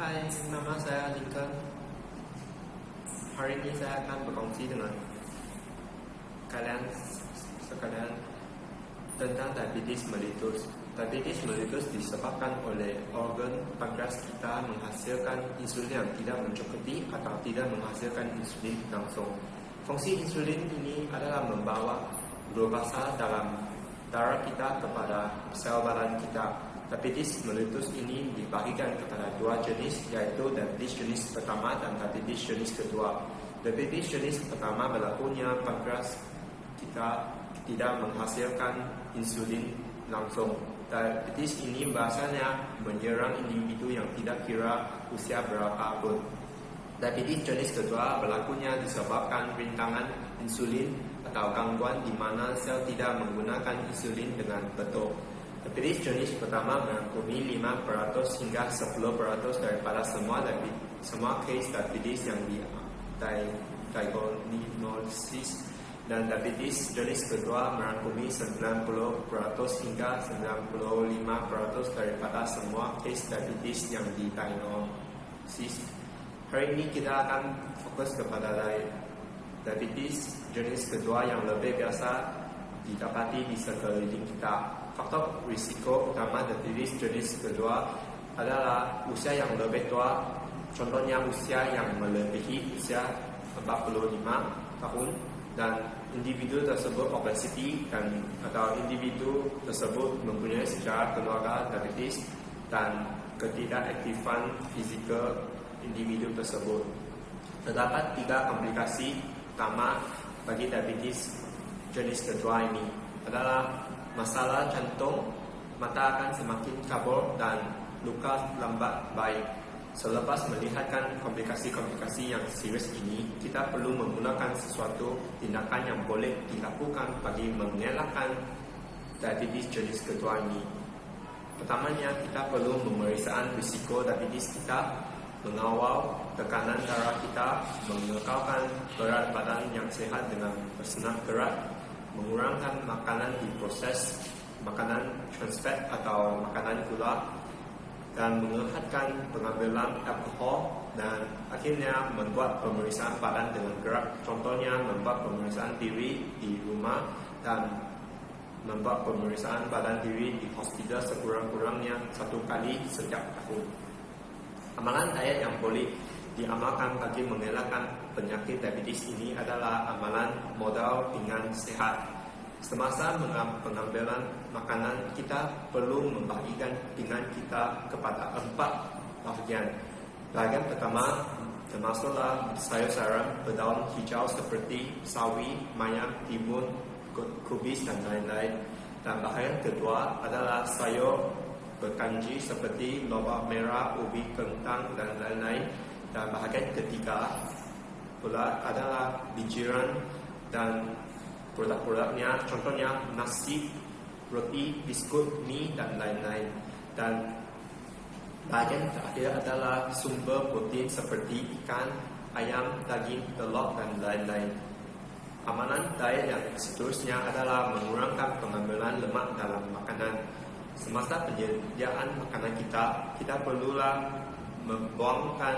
Hai, nama saya Lincoln. Hari ini saya akan berkongsi dengan kalian sekalian tentang diabetes mellitus. Diabetes mellitus disebabkan oleh organ pankreas kita menghasilkan insulin yang tidak mencukupi atau tidak menghasilkan insulin langsung. Fungsi insulin ini adalah membawa glukosa dalam darah kita kepada sel badan kita. Diabetes mellitus ini dibagikan kepada dua jenis, yaitu diabetes jenis pertama dan diabetes jenis kedua. Diabetes jenis pertama berlakunya pankreas kita tidak menghasilkan insulin langsung. Diabetes ini biasanya menyerang individu yang tidak kira usia berapapun. Diabetes jenis kedua berlakunya disebabkan rintangan insulin atau gangguan di mana sel tidak menggunakan insulin dengan betul. Diabetes jenis pertama merangkumi 5% hingga 10% daripada semua case diabetes yang diagnosis, dan diabetes jenis kedua merangkumi 90% hingga 95% daripada semua case diabetes yang didiagnosis. Hari ini kita akan fokus kepada diabetes jenis kedua yang lebih biasa didapati di sekeliling kita. Faktor risiko utama diabetes jenis kedua adalah usia yang lebih tua, contohnya usia yang melebihi usia 45 tahun, dan individu tersebut obesiti atau individu tersebut mempunyai sejarah keluarga diabetes dan ketidakaktifan fizikal individu tersebut. Terdapat 3 komplikasi utama bagi diabetes jenis kedua ini adalah masalah jantung, mata akan semakin kabur, dan luka lambat baik. Selepas melihatkan komplikasi-komplikasi yang serius ini, kita perlu menggunakan sesuatu tindakan yang boleh dilakukan bagi mengelakkan diabetes jenis kedua ini. Pertamanya, kita perlu pemeriksaan risiko diabetes kita, mengawal tekanan darah kita, mengekalkan berat badan yang sehat dengan bersenam kerat, mengurangkan makanan diproses, makanan trans fat atau makanan gula, dan mengehatkan pengambilan alkohol, dan akhirnya membuat pemeriksaan badan dengan gerak, contohnya membuat pemeriksaan diri di rumah dan membuat pemeriksaan badan diri di hospital sekurang-kurangnya 1 kali setiap tahun. Amalan diet yang boleh diamalkan bagi mengelakkan penyakit diabetes ini adalah amalan modal pinggan sehat. Semasa pengambilan makanan, kita perlu membagikan pinggan kita kepada 4 bahagian. Bahagian pertama termasuklah sayur-sayuran berdaun hijau seperti sawi, mayang, timun, kubis, dan lain-lain. Dan bahagian kedua adalah sayur berkanji seperti lobak merah, ubi, kentang, dan lain-lain. Dan bahagian ketiga pula adalah bijiran dan produk-produknya, contohnya nasi, roti, biskut, mie, dan lain-lain. Dan bahagian terakhir adalah sumber protein seperti ikan, ayam, daging, telur, dan lain-lain. Amalan diet yang seterusnya adalah mengurangkan pengambilan lemak dalam makanan. Semasa penyediaan makanan kita perlulah membuangkan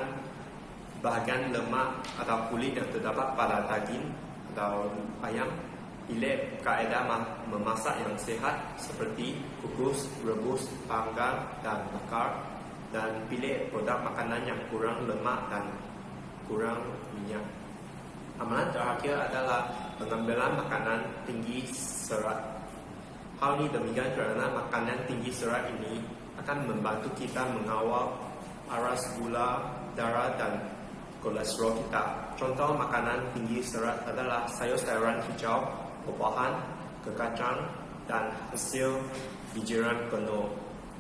bahagian lemak atau kulit yang terdapat pada daging atau ayam. Pilih kaedah memasak yang sehat seperti kukus, rebus, panggang, dan bakar, dan pilih produk makanan yang kurang lemak dan kurang minyak. Amalan terakhir adalah pengambilan makanan tinggi serat. Hal ini demikian kerana makanan tinggi serat ini akan membantu kita mengawal aras gula darah dan kolesterol kita. Contoh makanan tinggi serat adalah sayur-sayuran hijau, buah-buahan, kekacang, dan hasil bijiran penuh.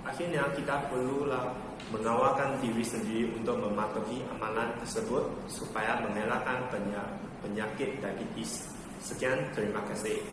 Akhirnya kita perlulah mengawalkan diri sendiri untuk mematuhi amalan tersebut supaya mengelakkan penyakit diabetes. Sekian, terima kasih.